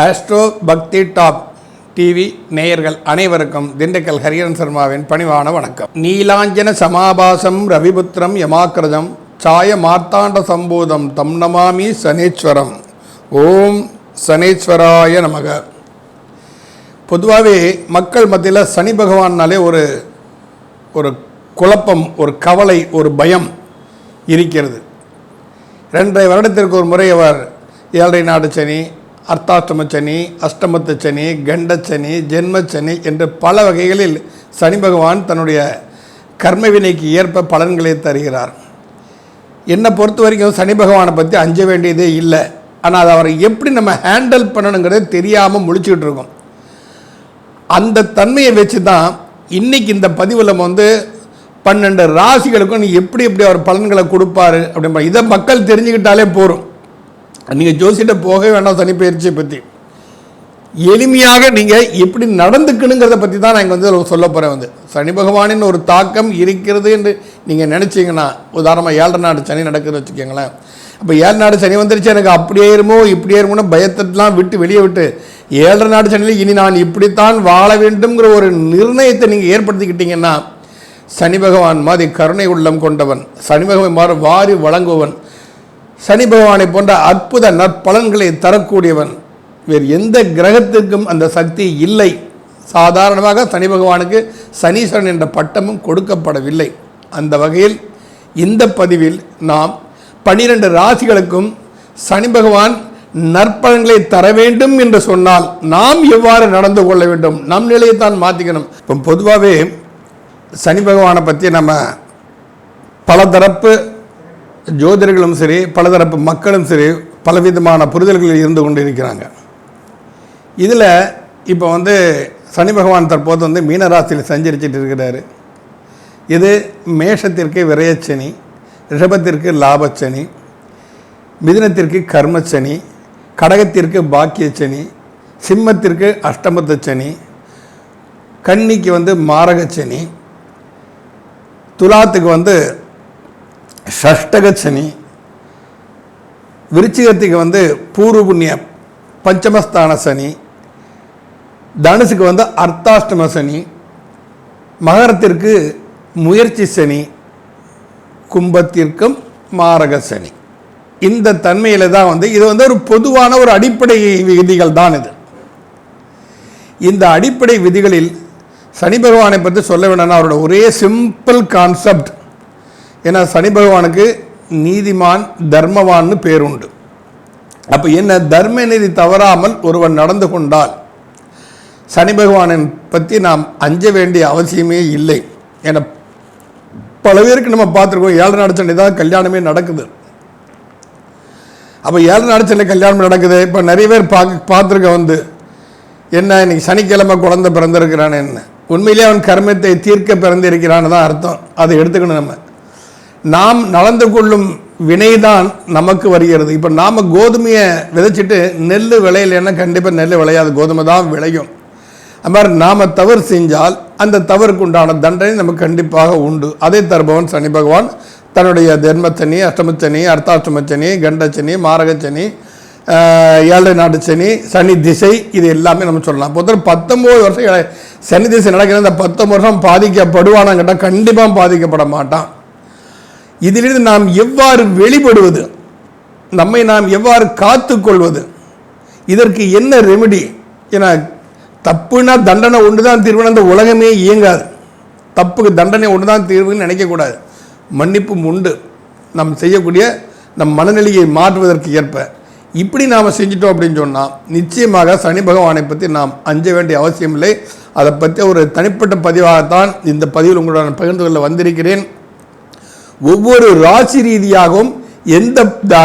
Astro பக்தி top TV நேயர்கள் அனைவருக்கும் திண்டுக்கல் ஹரிஹரன் சர்மாவின் பணிவான வணக்கம். நீலாஞ்சன சமாபாசம் ரவிபுத்திரம் யமாக்கிரதம் சாய மார்த்தாண்ட சம்பூதம் தம் நமாமி சனீஸ்வரம். ஓம் சனீஸ்வராய நமக. பொதுவாகவே மக்கள் மத்தியில் சனி பகவான்னாலே ஒரு குழப்பம், ஒரு கவலை, ஒரு பயம் இருக்கிறது. 2.5 வருடத்திற்கு ஒரு முறை அவர் 7.5 நாடு சனி, அர்த்தாஷ்டம சனி, அஷ்டமத்து சனி, கண்டச்சனி, ஜென்மச்சனி என்று பல வகைகளில் சனி பகவான் தன்னுடைய கர்மவினைக்கு ஏற்ப பலன்களை தருகிறார். என்னை பொறுத்த வரைக்கும் சனி பகவானை பற்றி அஞ்ச வேண்டியதே இல்லை. ஆனால் அதை அவரை எப்படி நம்ம ஹேண்டில் பண்ணணுங்கிறது தெரியாமல் முழிச்சுக்கிட்டு இருக்கோம். அந்த தன்மையை வச்சு தான் இன்றைக்கி இந்த பதிவில் 12 ராசிகளுக்கும் நீ எப்படி அவர் பலன்களை கொடுப்பாரு அப்படின்ற இதை மக்கள் தெரிஞ்சுக்கிட்டாலே போகும். நீங்கள் ஜோசிட்ட போக வேண்டாம். சனி பயிற்சியை பற்றி எளிமையாக நீங்கள் எப்படி நடந்துக்கணுங்கிறத பற்றி தான் நான் இங்கே சொல்ல போகிறேன். சனி பகவானின் ஒரு தாக்கம் இருக்கிறது என்று நீங்கள் நினச்சிங்கன்னா, உதாரணமாக 7.5 நாடு சனி நடக்குதுன்னு வச்சுக்கோங்களேன். அப்போ 7 நாடு சனி வந்துருச்சு, எனக்கு அப்படி ஏறுமோ இப்படி ஏறுமோன்னு பயத்தெல்லாம் வெளியே விட்டு 7.5 நாடு சனியில் இனி நான் இப்படித்தான் வாழ வேண்டும்ங்கிற ஒரு நிர்ணயத்தை நீங்கள் ஏற்படுத்திக்கிட்டீங்கன்னா, சனி பகவான் மாதிரி கருணை உள்ளம் கொண்டவன், சனி பகவான் மாதிரி வாரி வழங்குவன், சனி பகவானை போன்ற அற்புத நற்பலன்களை தரக்கூடியவன் வேறு எந்த கிரகத்திற்கும் அந்த சக்தி இல்லை. சாதாரணமாக சனி பகவானுக்கு சனீஸ்வரன் என்ற பட்டமும் கொடுக்கப்படவில்லை. அந்த வகையில் இந்த பதிவில் நாம் 12 ராசிகளுக்கும் சனி பகவான் நற்பலன்களை தர வேண்டும் என்று சொன்னால் நாம் எவ்வாறு நடந்து கொள்ள வேண்டும், நம் நிலையைத்தான் மாற்றிக்கணும். இப்போ பொதுவாகவே சனி பகவானை பற்றி நம்ம பலதரப்பு ஜோதிடர்களும் சரி, பலதரப்பு மக்களும் சரி, பலவிதமான புரிதல்களில் இருந்து கொண்டு இருக்கிறாங்க. இதில் இப்போ சனி பகவான் தற்போது மீனராசியில் சஞ்சரிச்சிட்டு இருக்கிறாரு. இது மேஷத்திற்கு விரயச்சனி, ரிஷபத்திற்கு லாபச்சனி, மிதுனத்திற்கு கர்மச்சனி, கடகத்திற்கு பாக்கியச்சனி, சிம்மத்திற்கு அஷ்டமத்து சனி, கன்னிக்கு மாரகச்சனி, துலாத்துக்கு ஷஷ்டகச்சனி, விருச்சிகத்துக்கு பூர்வ புண்ணிய பஞ்சமஸ்தான சனி, தனுசுக்கு அர்த்தாஷ்டம சனி, மகரத்திற்கு முயற்சி சனி, கும்பத்திற்கும் மாரக சனி. இந்த தன்மையில் தான் இது ஒரு பொதுவான ஒரு அடிப்படை விதிகள் தான். இந்த அடிப்படை விதிகளில் சனி பகவானை பற்றி சொல்ல வேண்டாம்னா அவரோட ஒரே சிம்பிள் கான்செப்ட். ஏன்னா சனி பகவானுக்கு நீதிமான், தர்மவான்னு பேருண்டு. அப்போ என்ன, தர்ம நீதி தவறாமல் ஒருவன் நடந்து கொண்டால் சனி பகவானை பற்றி நாம் அஞ்ச வேண்டிய அவசியமே இல்லை. ஏன்னா பல பேருக்கு நம்ம பார்த்துருக்கோம், 7 நாடு சனி தான் கல்யாணமே நடக்குது. அப்போ 7 நாடு சனி கல்யாணம் நடக்குது. இப்போ நிறைய பேர் பார்த்துருக்க என்ன இன்னைக்கு சனிக்கிழமை குழந்தை பிறந்திருக்கிறான்னு, என்ன உண்மையிலே அவன் கர்மத்தை தீர்க்க பிறந்திருக்கிறான்னு தான் அர்த்தம். அதை எடுத்துக்கணும். நாம் நடந்து கொள்ளும் வினைதான் நமக்கு வருகிறது. இப்போ நாம் கோதுமையை விதைச்சிட்டு நெல் விளையலைன்னா கண்டிப்பாக நெல் விளையாது, கோதுமை தான் விளையும். அது மாதிரி நாம் தவறு செஞ்சால் அந்த தவறுக்கு உண்டான தண்டனை நமக்கு கண்டிப்பாக உண்டு. அதை தருபவன் சனி பகவான் தன்னுடைய ஜென்மச்சனி, அஷ்டமச்சனி, அர்த்தாஷ்டமச்சனி, கண்டச்சனி, மாரகச்சனி, 7 நாடு சனி, சனி திசை, இது எல்லாமே நம்ம சொல்லலாம். இப்போ 19 வருஷம் சனி திசை நடக்கிறது. இந்த 19 வருஷம் பாதிக்கப்படுவானான்னு கேட்டால் கண்டிப்பாக பாதிக்கப்பட மாட்டான். இதிலிருந்து நாம் எவ்வாறு வெளிப்படுவது, நம்மை நாம் எவ்வாறு காத்து கொள்வது, இதற்கு என்ன ரெமெடி? ஏன்னா தப்புனா தண்டனை ஒன்று தான் தீர்வுன்னு அந்த உலகமே இயங்காது. தப்புக்கு தண்டனை ஒன்று தான் தீர்வுன்னு நினைக்கக்கூடாது. மன்னிப்பும் உண்டு. நாம் செய்யக்கூடிய நம் மனநிலையை மாற்றுவதற்கு ஏற்ப இப்படி நாம் செஞ்சிட்டோம் அப்படின்னு சொன்னால் நிச்சயமாக சனி பகவானை பற்றி நாம் அஞ்ச வேண்டிய அவசியம் இல்லை. அதை பற்றி ஒரு தனிப்பட்ட பதிவாகத்தான் இந்த பதிவில் உங்களுடன் பகிர்ந்து கொள்ள வந்திருக்கிறேன். ஒவ்வொரு ராசி ரீதியாகவும்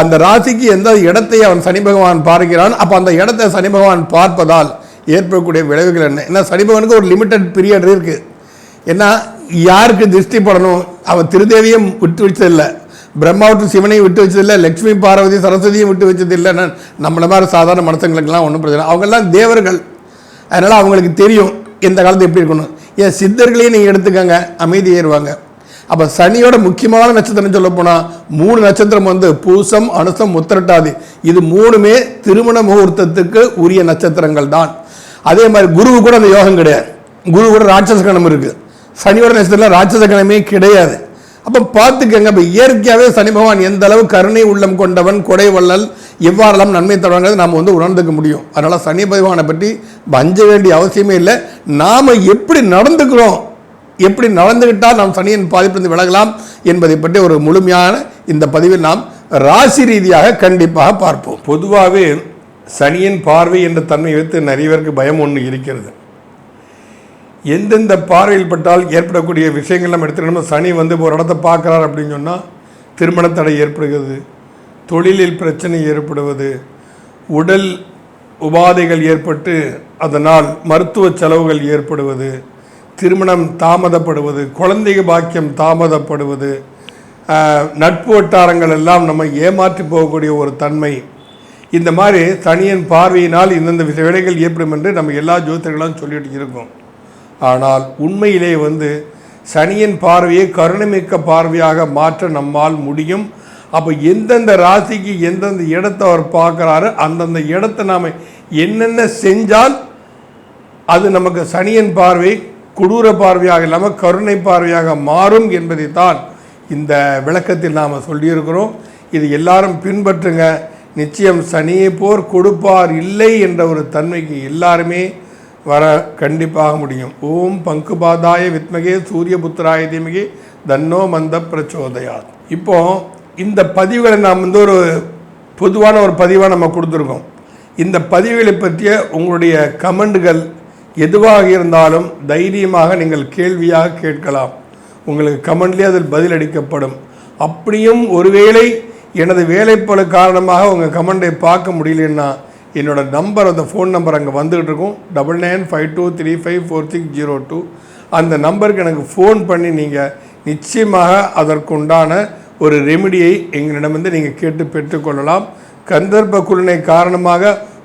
அந்த ராசிக்கு எந்த இடத்தை அவன் சனி பகவான் பார்க்கிறான், அப்போ அந்த இடத்தை சனி பகவான் பார்ப்பதால் ஏற்படக்கூடிய விளைவுகள் என்ன? ஏன்னா சனி பகவானுக்கு ஒரு லிமிட்டட் பீரியட் இருக்குது. ஏன்னா யாருக்கு திருஷ்டி படணும், அவன் திருதேவியும் விட்டு வச்சதில்லை, பிரம்மாவுக்கு சிவனையும் விட்டு வச்சதில்லை, லக்ஷ்மி பார்வதி சரஸ்வதியும் விட்டு வச்சதில்லை. நம்மளை மாதிரி சாதாரண மனுஷங்களுக்கெல்லாம் ஒன்றும் பிரச்சனை. அவங்கெல்லாம் தேவர்கள், அதனால் அவங்களுக்கு தெரியும் எந்த காலத்து எப்படி இருக்கணும். ஏன் சித்தர்களையும் நீங்கள் எடுத்துக்கங்க, அமைதி ஏறுவாங்க. அப்போ சனியோட முக்கியமான நட்சத்திரம் சொல்ல போனால் 3 நட்சத்திரம் வந்து பூசம், அனுசம், உத்திரட்டாதி. இது 3மே திருமண முகூர்த்தத்துக்கு உரிய நட்சத்திரங்கள் தான். அதே மாதிரி குருவு கூட அந்த யோகம் கிடையாது. குரு கூட ராட்சச கணம் இருக்குது. சனியோட நட்சத்திரத்தில் ராட்சச கணமே கிடையாது. அப்போ பார்த்துக்கங்க, இப்போ இயற்கையாகவே சனி பகவான் எந்த அளவு கருணை உள்ளம் கொண்டவன், கொடை வள்ளல், எவ்வாறெல்லாம் நன்மை தருவாங்கிறது நாம் வந்து உணர்ந்துக்க முடியும். அதனால் சனி பகவானை பற்றி வஞ்ச வேண்டிய அவசியமே இல்லை. நாம் எப்படி நடந்துக்கிறோம், எப்படி நடந்துக்கிட்டால் நாம் சனியின் பாதிப்பிலிருந்து விலகலாம் என்பதை பற்றி ஒரு முழுமையான இந்த பதிவில் நாம் ராசி ரீதியாக கண்டிப்பாக பார்ப்போம். பொதுவாகவே சனியின் பார்வை என்ற தன்மை வைத்து நிறைய பேருக்கு பயம் ஒன்று இருக்கிறது. எந்தெந்த பார்வையில் பட்டால் ஏற்படக்கூடிய விஷயங்கள் நம்ம எடுத்துக்கணும். சனி வந்து ஒரு இடத்தை பார்க்குறார் அப்படின்னு சொன்னால் திருமண தடை ஏற்படுகிறது, தொழிலில் பிரச்சனை ஏற்படுவது, உடல் உபாதைகள் ஏற்பட்டு அதனால் மருத்துவ செலவுகள் ஏற்படுவது, திருமணம் தாமதப்படுவது, குழந்தை பாக்கியம் தாமதப்படுவது, நட்பு வட்டாரங்கள் எல்லாம் நம்ம ஏமாற்றி போகக்கூடிய ஒரு தன்மை. இந்த மாதிரி சனியின் பார்வையினால் இந்தந்த விளைவுகள் ஏற்படும் என்று நம்ம எல்லா ஜோதிடர்களும் சொல்லிட்டு இருக்கோம். ஆனால் உண்மையிலே வந்து சனியின் பார்வையை கருணைமிக்க பார்வையாக மாற்ற நம்மால் முடியும். அப்போ எந்தெந்த ராசிக்கு எந்தெந்த இடத்தை அவர் பார்க்குறாரு, அந்தந்த இடத்தை நாம் என்னென்ன செஞ்சால் அது நமக்கு சனியின் பார்வை கொடூர பார்வையாக இல்லாமல் கருணை பார்வையாக மாறும் என்பதைத்தான் இந்த விளக்கத்தில் நாம் சொல்லியிருக்கிறோம். இது எல்லாரும் பின்பற்றுங்க. நிச்சயம் சனியை போர் கொடுப்பார் இல்லை என்ற ஒரு தன்மைக்கு எல்லாருமே வர கண்டிப்பாக முடியும். ஓம் பங்குபாதாய வித்மகே சூரிய புத்திராய தீமகே தன்னோ மந்த பிரச்சோதயாத். இப்போ இந்த பதிவுகளை நாம் வந்து ஒரு பொதுவான ஒரு பதிவாக நம்ம கொடுத்துருக்கோம். இந்த பதிவுகளை பற்றிய உங்களுடைய கமெண்டுகள் எதுவாக இருந்தாலும் தைரியமாக நீங்கள் கேள்வியாக கேட்கலாம். உங்களுக்கு கமெண்ட்லேயே அதில் பதிலளிக்கப்படும். அப்படியும் ஒருவேளை எனது வேலைப்பளு காரணமாக உங்கள் கமெண்டை பார்க்க முடியலன்னா என்னோடய நம்பர், அந்த ஃபோன் நம்பர் அங்கே வந்துகிட்டு இருக்கும், 9952354602. அந்த நம்பருக்கு எனக்கு ஃபோன் பண்ணி நீங்கள் நிச்சயமாக அதற்குண்டான ஒரு ரெமிடியை எங்களிடமிருந்து நீங்கள் கேட்டு பெற்றுக்கொள்ளலாம். கந்தர்ப்ப குருணை காரணமாக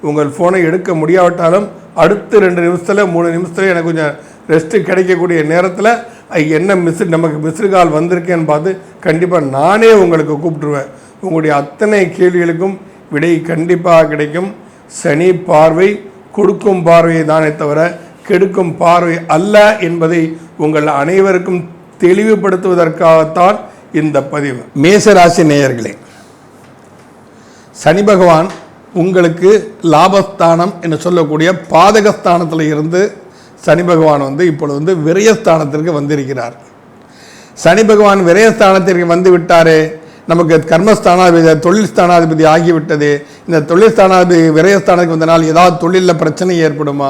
உங்கள் ஃபோனை எடுக்க முடியாவிட்டாலும் அடுத்த 2 நிமிஷத்தில் 3 நிமிஷத்தில் எனக்கு கொஞ்சம் ரெஸ்ட்டு கிடைக்கக்கூடிய நேரத்தில் என்ன நமக்கு மிஸ்டு கால் வந்திருக்கேன்னு பார்த்து கண்டிப்பாக நானே உங்களுக்கு கூப்பிட்டுருவேன். உங்களுடைய அத்தனை கேள்விகளுக்கும் விடை கண்டிப்பாக கிடைக்கும். சனி பார்வை கொடுக்கும் பார்வையை தானே தவிர கெடுக்கும் பார்வை அல்ல என்பதை உங்கள் அனைவருக்கும் தெளிவுபடுத்துவதற்காகத்தான் இந்த பதிவு. மேசராசி நேயர்களே, சனி பகவான் உங்களுக்கு லாபஸ்தானம் என்று சொல்லக்கூடிய பாதகஸ்தானத்தில் இருந்து சனி பகவான் வந்து இப்பொழுது வந்து விரயஸ்தானத்திற்கு வந்திருக்கிறார். சனி பகவான் விரயஸ்தானத்திற்கு வந்து விட்டாரே, நமக்கு கர்மஸ்தானாதிபதி தொழில் ஸ்தானாதிபதி ஆகிவிட்டது. இந்த தொழில் ஸ்தானாதிபதி விரயஸ்தானத்துக்கு வந்தனால் ஏதாவது தொழிலில் பிரச்சனை ஏற்படுமா,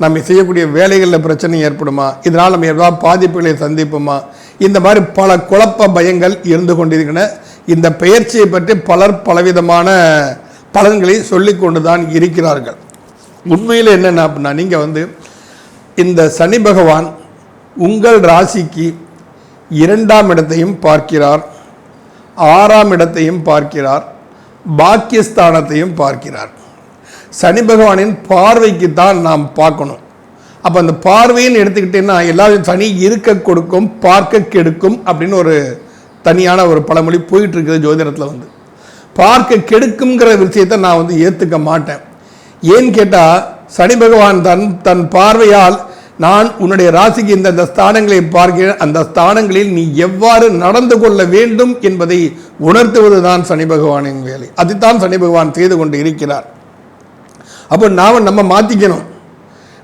நம்ம செய்யக்கூடிய வேலைகளில் பிரச்சனை ஏற்படுமா, இதனால் நம்ம ஏதாவது பாதிப்புகளை சந்திப்போமா, இந்த மாதிரி பல குழப்ப பயங்கள் இருந்து கொண்டிருக்கின்றன. இந்த பெயர்ச்சியை பற்றி பலர் பலவிதமான பலன்களை சொல்லி கொண்டு தான் இருக்கிறார்கள். உண்மையில் என்னென்ன அப்படின்னா, நீங்கள் வந்து இந்த சனி பகவான் உங்கள் ராசிக்கு 2ஆம் இடத்தையும் பார்க்கிறார், 6ஆம் இடத்தையும் பார்க்கிறார், பாக்கியஸ்தானத்தையும் பார்க்கிறார். சனி பகவானின் பார்வைக்கு தான் நாம் பார்க்கணும். அப்போ அந்த பார்வைன்னு எடுத்துக்கிட்டேன்னா எல்லாரும் சனி இருக்க கொடுக்கும் பார்க்க கெடுக்கும் அப்படின்னு ஒரு தனியான ஒரு பழமொழி போயிட்டு இருக்குது ஜோதிடத்தில். வந்து பார்க்க கெடுக்குங்கிற விஷயத்தை நான் வந்து ஏற்றுக்க மாட்டேன். ஏன்னு கேட்டால் சனி பகவான் தன் பார்வையால் நான் உன்னுடைய ராசிக்கு இந்த ஸ்தானங்களை பார்க்கிறேன், அந்த ஸ்தானங்களில் நீ எவ்வாறு நடந்து கொள்ள வேண்டும் என்பதை உணர்த்துவது தான் சனி பகவானின் வேலை. அதுதான் சனி பகவான் செய்து கொண்டு இருக்கிறார். அப்போ நம்ம மாற்றிக்கணும்.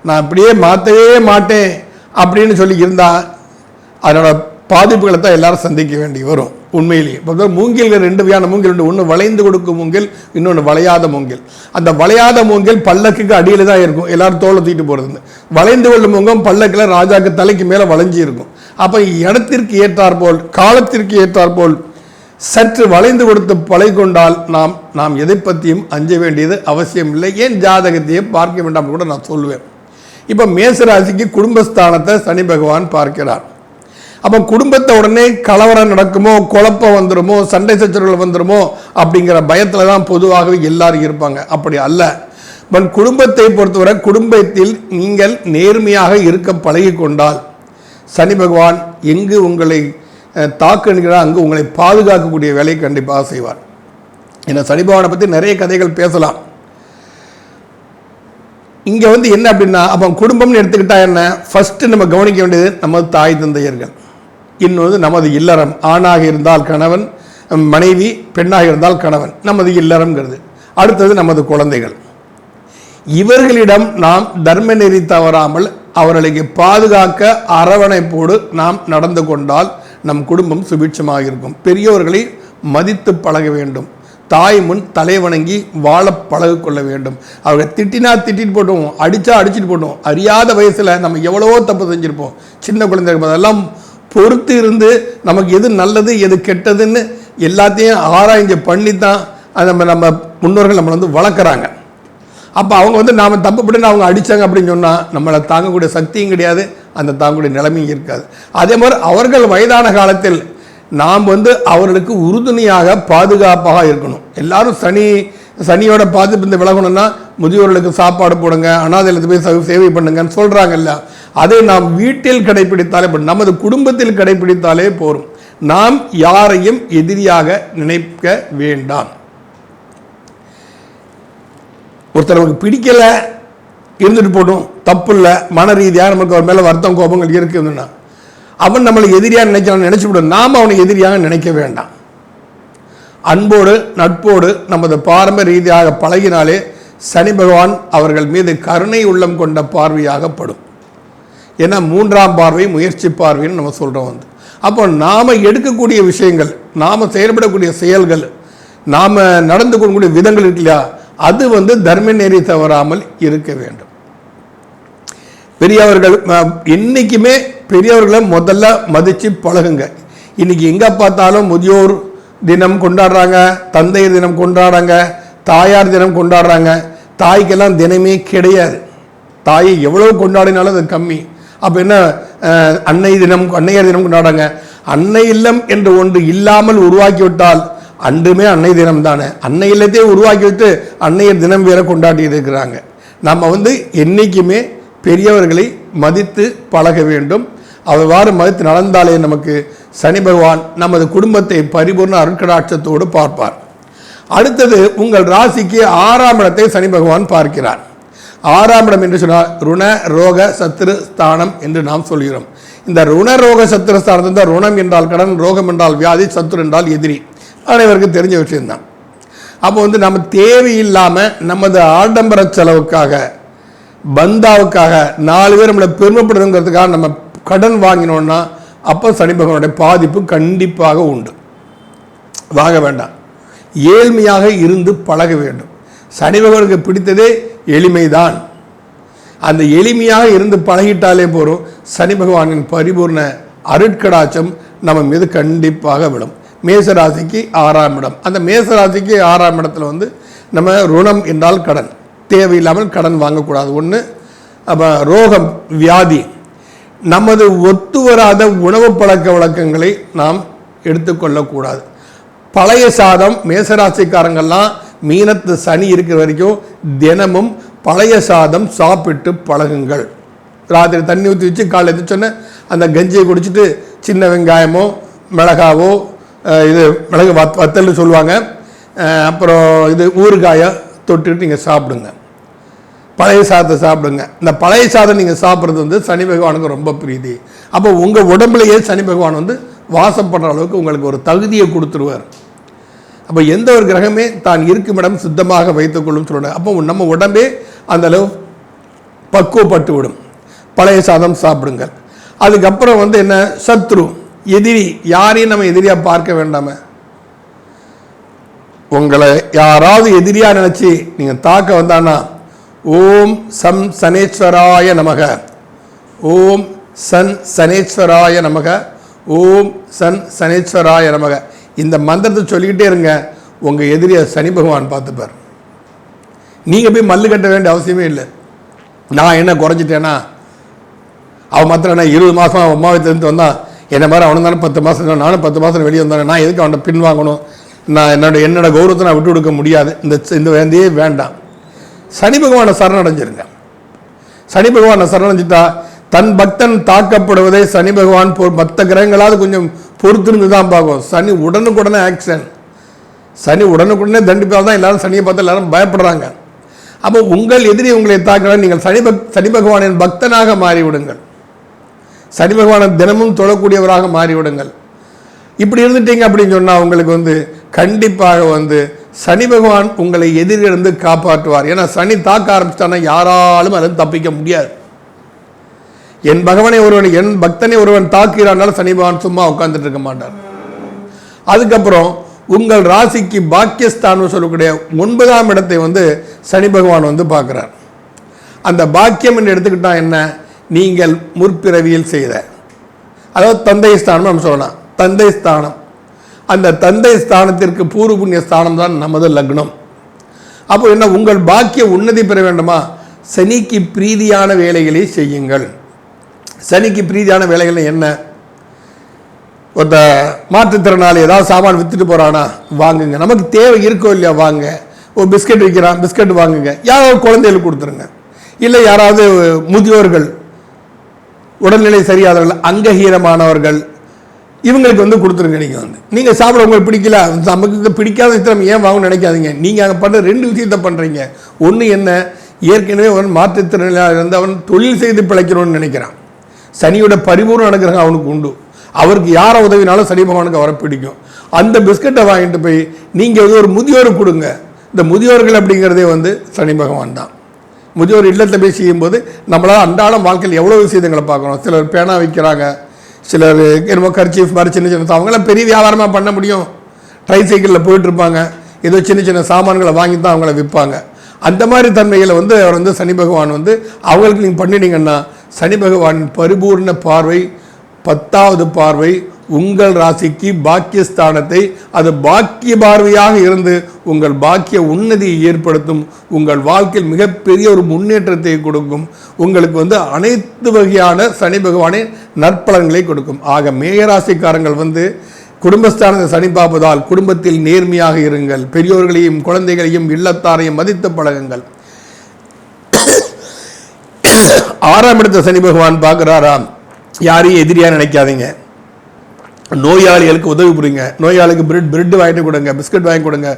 நான் அப்படியே மாற்றவே மாட்டேன் அப்படின்னு சொல்லி இருந்தால் அதனோட பாதிப்புகளை தான் எல்லாரும் சந்திக்க வேண்டி வரும். உண்மையிலேயே இப்போ மூங்கில்கள் 2 வகையான மூங்கில் உண்டு. ஒன்று வளைந்து கொடுக்கும் மூங்கில், இன்னொன்று வளையாத மூங்கில். அந்த வளையாத மூங்கில் பல்லக்குக்கு அடியில் தான் இருக்கும், எல்லாரும் தோலை தூக்கிட்டு போகிறது. வளைந்து கொள்ளும் மூங்கம் பல்லக்கில் ராஜாக்கு தலைக்கு மேலே வளைஞ்சி இருக்கும். அப்போ இடத்திற்கு ஏற்றாற்போல் காலத்திற்கு ஏற்றாற்போல் சற்று வளைந்து கொடுத்து பழகிக்கொண்டால் நாம் எதை பற்றியும் அஞ்ச வேண்டியது அவசியம் இல்லை. ஏன் ஜாதகத்தையே பார்க்க வேண்டாம் கூட நான் சொல்லுவேன். இப்போ மேசராசிக்கு குடும்பஸ்தானத்தை சனி பகவான் பார்க்கிறார். அப்போ குடும்பத்தை உடனே கலவரம் நடக்குமோ, குழப்பம் வந்துடுமோ, சண்டை சச்சரவுகள் வந்துடுமோ அப்படிங்கிற பயத்தில் தான் பொதுவாகவே எல்லாரும் இருப்பாங்க. அப்படி அல்ல. குடும்பத்தை பொறுத்தவரை குடும்பத்தில் நீங்கள் நேர்மையாக இருக்க பழகி கொண்டால் சனி பகவான் எங்கு உங்களை தாக்கு என்கிறார் அங்கு உங்களை பாதுகாக்கக்கூடிய வேலையை கண்டிப்பாக செய்வார். ஏன்னா சனி பகவானை பற்றி நிறைய கதைகள் பேசலாம். இங்கே என்ன அப்படின்னா, அப்போ குடும்பம்னு எடுத்துக்கிட்டா என்ன, ஃபஸ்ட்டு நம்ம கவனிக்க வேண்டியது நமது தாய் தந்தையர்கள், இன்னொன்று நமது இல்லறம், ஆணாக இருந்தால் கணவன், மனைவி, பெண்ணாக இருந்தால் கணவன், நமது இல்லறம்ங்கிறது. அடுத்தது நமது குழந்தைகள். இவர்களிடம் நாம் தர்ம நெறி தவறாமல் அவர்களுக்கு பாதுகாக்க அரவணைப்போடு நாம் நடந்து கொண்டால் நம் குடும்பம் சுபிட்சமாக இருக்கும். பெரியவர்களை மதித்து பழக வேண்டும். தாய் முன் தலை வணங்கி வாழ பழகு கொள்ள வேண்டும். அவர்கள் திட்டினா திட்டிட்டு போட்டோம், அடித்தா அடிச்சுட்டு போட்டோம். அறியாத வயசில் நம்ம எவ்வளவோ தப்பு செஞ்சுருப்போம். சின்ன குழந்தைகள் அதெல்லாம் பொறுத்து இருந்து நமக்கு எது நல்லது எது கெட்டதுன்னு எல்லாத்தையும் ஆராய்ச்சி பண்ணி தான் நம்ம முன்னோர்கள் நம்மளை வளர்க்குறாங்க. அப்போ அவங்க நாம் தப்பு பண்ணி அவங்க அடித்தாங்க அப்படின்னு சொன்னால் நம்மளை தாங்கக்கூடிய சக்தியும் கிடையாது, அந்த தாங்கக்கூடிய நிலைமையும் இருக்காது. அதே மாதிரி அவர்கள் வயதான காலத்தில் நாம் அவர்களுக்கு உறுதுணையாக பாதுகாப்பாக இருக்கணும். எல்லாரும் சனியோட பாதிப்பு விலகணும்னா முதியோர்களுக்கு சாப்பாடு போடுங்க, அனாதைகளுக்கு போய் சேவை பண்ணுங்கன்னு சொல்கிறாங்கல்ல, அதை நாம் வீட்டில் கடைபிடித்தாலே, நமது குடும்பத்தில் கடைபிடித்தாலே போரும். நாம் யாரையும் எதிரியாக நினைக்க வேண்டாம். ஒருத்தர் நமக்கு பிடிக்கலை இருந்துட்டு போட்டும், தப்பு இல்லை, மன ரீதியாக நமக்கு அவர் மேலே வருத்தம் கோபங்கள் இருக்குதுன்னா அவன் நம்மளை எதிரியாக நினைச்சுவிடும். நாம் அவனை எதிரியாக நினைக்க வேண்டாம். அன்போடு நட்போடு நமது பாரம்பரிய ரீதியாக பழகினாலே சனி பகவான் அவர்கள் மீது கருணை உள்ளம் கொண்ட பார்வையாகப்படும். ஏன்னா 3ஆம் பார்வை முயற்சி பார்வைன்னு நம்ம சொல்கிறோம். அப்போ நாம் எடுக்கக்கூடிய விஷயங்கள், நாம் செயல்படக்கூடிய செயல்கள், நாம் நடந்து கொள்ளக்கூடிய விதங்கள் இருக்கு இல்லையா, அது தர்ம நெறி தவறாமல் இருக்க வேண்டும். பெரியவர்கள் என்றைக்குமே பெரியவர்களை முதல்ல மதித்து பழகுங்க. இன்னைக்கு எங்கே பார்த்தாலும் முதியோர் தினம் கொண்டாடுறாங்க, தந்தையர் தினம் கொண்டாடுறாங்க, தாயார் தினம் கொண்டாடுறாங்க. தாய்க்கெல்லாம் தினமே கிடையாது. தாயை எவ்வளோ கொண்டாடினாலும் அது கம்மி. அப்போ என்ன, அன்னையர் தினம் கொண்டாடுறாங்க. அன்னை இல்லம் என்று ஒன்று இல்லாமல் உருவாக்கிவிட்டால் அன்றுமே அன்னை தினம் தானே. அன்னை இல்லத்தையே உருவாக்கி விட்டு அன்னையர் தினம் வேற கொண்டாடி இருக்கிறாங்க. நம்ம என்றைக்குமே பெரியவர்களை மதித்து பழக வேண்டும். அவ்வாறு மதித்து நடந்தாலே நமக்கு சனி பகவான் நமது குடும்பத்தை பரிபூர்ண அருட்கடாட்சத்தோடு பார்ப்பார். அடுத்தது உங்கள் ராசிக்கு 6ஆம் இடத்தை சனி பகவான் பார்க்கிறார். 6ஆம் இடம் என்று சொன்னால் ருண ரோக சத்துரு ஸ்தானம் என்று நாம் சொல்கிறோம். இந்த ருண ரோக சத்துரு ஸ்தானத்தில் தான் ருணம் என்றால் கடன், ரோகம் என்றால் வியாதி, சத்துரு என்றால் எதிரி, அனைவருக்கும் தெரிஞ்ச விஷயம்தான். அப்போ நம்ம தேவையில்லாமல் நமது ஆடம்பர செலவுக்காக, பந்தாவுக்காக, 4 பேர் நம்மளை பெருமைப்படுறதுங்கிறதுக்காக நம்ம கடன் வாங்கினோன்னா அப்போ சனி பகவானுடைய பாதிப்பு கண்டிப்பாக உண்டு. வாங்க வேண்டாம். ஏழ்மையாக இருந்து பழக வேண்டும். சனி பகவானுக்கு பிடித்ததே எளிமைதான். அந்த எளிமையாக இருந்து பழகிட்டாலே போகிறோம். சனி பகவானின் பரிபூர்ண அருட்கடாட்சம் நம்ம மீது கண்டிப்பாக விடும். மேசராசிக்கு 6ஆம் இடம். அந்த மேசராசிக்கு 6ஆம் இடத்துல நம்ம ருணம் என்றால் கடன், தேவையில்லாமல் கடன் வாங்கக்கூடாது. ஒன்று. அப்போ ரோகம், வியாதி, நமது ஒத்து வராத உணவு பழக்க வழக்கங்களை நாம் எடுத்துக்கொள்ளக்கூடாது. பழைய சாதம், மேசராசிக்காரங்கள்லாம் மீனத்து சனி இருக்கிற வரைக்கும் தினமும் பழைய சாதம் சாப்பிட்டு பழகுங்கள். ராத்திரி தண்ணி ஊற்றி வச்சு காலை எதிர்ச்சோன்னே அந்த கஞ்சியை குடிச்சிட்டு சின்ன வெங்காயமோ மிளகாவோ, இது மிளகு வத்தல்னு சொல்லுவாங்க, அப்புறம் இது ஊறுகாயை தொட்டுட்டு நீங்கள் சாப்பிடுங்க. பழைய சாதத்தை சாப்பிடுங்க. இந்த பழைய சாதம் நீங்கள் சாப்பிட்றது சனி பகவானுக்கு ரொம்ப பிரீதி. அப்போ உங்கள் உடம்புலையே சனி பகவான் வாசம் பண்ணுற அளவுக்கு உங்களுக்கு ஒரு தகுதியை கொடுத்துருவார். அப்போ எந்த ஒரு கிரகமே தான் இருக்கும் இடம் சுத்தமாக வைத்துக்கொள்ளும் சொல்லுவாங்க. அப்போ நம்ம உடம்பே அந்த அளவு பக்குவப்பட்டு விடும். பழைய சாதம் சாப்பிடுங்க. அதுக்கப்புறம் என்ன, சத்ரு, எதிரி. யாரையும் நம்ம எதிரியாக பார்க்க வேண்டாம. உங்களை யாராவது எதிரியாக நினச்சி நீங்கள் தாக்க வந்தானா ஓம் சம் சனேஸ்வராய நமக, ஓம் சன் சனேஸ்வராய நமக, ஓம் சன் சனேஸ்வராய நமக, இந்த மந்திரத்தை சொல்லிக்கிட்டே இருங்க. உங்கள் எதிரியை சனி பகவான் பார்த்துப்பார். நீங்கள் போய் மல்லு கட்ட வேண்டிய அவசியமே இல்லை. நான் என்ன குறைஞ்சிட்டேன்னா, அவன் மாத்திரம் என்ன 20 மாதம் அவன் அம்மாவை தெரிந்து வந்தான், என்ன மாதிரி அவனு தானே 10 மாதம், நானும் 10 மாதம் வெளியே வந்தானே, நான் எதுக்கு அவனை பின்வாங்கணும்? நான் என்னோட கௌரவத்தை நான் விட்டு கொடுக்க முடியாது. இந்த வேந்தையே வேண்டாம். சனி பகவானை சரணடைஞ்சிருங்க. சனி பகவானை சரணடைஞ்சிட்டா தன் பக்தன் தாக்கப்படுவதை சனி பகவான் மற்ற கிரகங்களாவது கொஞ்சம் பொறுத்திருந்து தான் பார்க்கும். சனி உடனுக்குடனே ஆக்ஷன், சனி உடனுக்குடனே தண்டிப்பால் தான் எல்லாரும் சனியை பார்த்து எல்லாரும் பயப்படுறாங்க. அப்போ உங்கள் எதிரி உங்களை தாக்கினால் நீங்கள் சனி பகவானின் பக்தனாக மாறிவிடுங்கள், சனி பகவானை தினமும் தொழக்கூடியவராக மாறிவிடுங்கள். இப்படி இருந்துட்டீங்க அப்படின்னு சொன்னால் உங்களுக்கு கண்டிப்பாக சனி பகவான் உங்களை எதிரிலிருந்து காப்பாற்றுவார். ஏன்னா சனி தாக்க ஆரம்பிச்சிட்டானா யாராலும் அதில் தப்பிக்க முடியாது. என் பக்தனை ஒருவன் தாக்கிறானாலும் சனி பகவான் சும்மா உட்கார்ந்துட்டு இருக்க மாட்டார். அதுக்கப்புறம் உங்கள் ராசிக்கு பாக்கியஸ்தானம் சொல்லக்கூடிய 9ஆம் இடத்தை சனி பகவான் பார்க்கிறார். அந்த பாக்கியம் என்று எடுத்துக்கிட்டா என்ன, நீங்கள் முற்பிறவியில் செய்த, அதாவது தந்தை ஸ்தானம் நம்ம சொல்லலாம், தந்தை ஸ்தானம். அந்த தந்தை ஸ்தானத்திற்கு பூர்வ புண்ணிய ஸ்தானம் தான் நமது லக்னம். அப்போ என்ன, உங்கள் பாக்கிய உன்னதி பெற வேண்டுமா, சனிக்கு பிரீதியான வேலைகளை செய்யுங்கள். சனிக்கு பிரீதியான வேலைகள் என்ன, ஒரு மாற்றுத்திறனாளி ஏதாவது சாமான் வித்துட்டு போறானா வாங்குங்க, நமக்கு தேவை இருக்கோ இல்லையா வாங்க. ஒரு பிஸ்கட் விற்கிறான், பிஸ்கட் வாங்குங்க, யாராவது குழந்தைகளுக்கு கொடுத்துருங்க. இல்லை யாராவது முதியோர்கள், உடல்நிலை சரியாதவர்கள், அங்கஹீனமானவர்கள், இவங்களுக்கு கொடுத்துருங்க. நீங்கள் சாப்பிட உங்களுக்கு பிடிக்கல, நமக்கு பிடிக்காத விஷயம் ஏன் வாங்கணும்னு நினைக்காதீங்க. நீங்கள் அங்கே பண்ணுற 2 விஷயத்தை பண்ணுறீங்க. ஒன்று என்ன, ஏற்கனவே அவன் மாற்றுத்திறனாளியாக இருந்து அவன் தொழில் செய்து பிழைக்கணும்னு நினைக்கிறான். சனியோட பரிபூர்ண அனுகிரகம் அவனுக்கு உண்டு. அவருக்கு யாரை உதவினாலும் சனி பகவானுக்கு அவரை பிடிக்கும். அந்த பிஸ்கட்டை வாங்கிட்டு போய் நீங்கள் ஒரு முதியோருக்கு கொடுங்க. இந்த முதியோர்கள் அப்படிங்கிறதே சனி பகவான் தான். முதியோர் இல்லத்தில் போய் செய்யும்போது நம்மளால் அன்றாடம் வாழ்க்கையில் எவ்வளோ விஷயங்களை பார்க்கணும். சிலர் பேனா வைக்கிறாங்க, சிலர் என்னமோ கர்ச்சீஃப் மாதிரி சின்ன சின்ன அவங்களாம் பெரிய வியாபாரமாக பண்ண முடியும். ட்ரைசைக்கிளில் போயிட்டுருப்பாங்க, ஏதோ சின்ன சின்ன சாமான்களை வாங்கி தான் அவங்கள விற்பாங்க. அந்த மாதிரி தன்மைகளை அவர் சனி பகவான் அவங்களுக்கு நீங்கள் பண்ணினீங்கன்னா சனி பகவானின் பரிபூர்ண பார்வை, 10வது பார்வை உங்கள் ராசிக்கு பாக்கியஸ்தானத்தை, அது பாக்கிய பார்வையாக இருந்து உங்கள் பாக்கிய உன்னதியை ஏற்படுத்தும். உங்கள் வாழ்க்கையில் மிகப்பெரிய ஒரு முன்னேற்றத்தை கொடுக்கும். உங்களுக்கு அனைத்து வகையான சனி பகவானின் நற்பலன்களை கொடுக்கும். ஆக மேகராசிக்காரங்கள் குடும்பஸ்தானத்தை சனி பார்ப்பதால் குடும்பத்தில் நேர்மையாக இருங்கள். பெரியோர்களையும் குழந்தைகளையும் இல்லத்தாரையும் மதித்து பழகுங்கள். 6ஆம் இடத்தை சனி பகவான் பார்க்கிறாராம், யாரையும் எதிரியா நினைக்காதீங்க. நோயாளிகளுக்கு உதவி புரியுங்க. நோயாளிக்கு பிரெட் வாங்கிட்டு கொடுங்க, பிஸ்கட் வாங்கி கொடுங்க.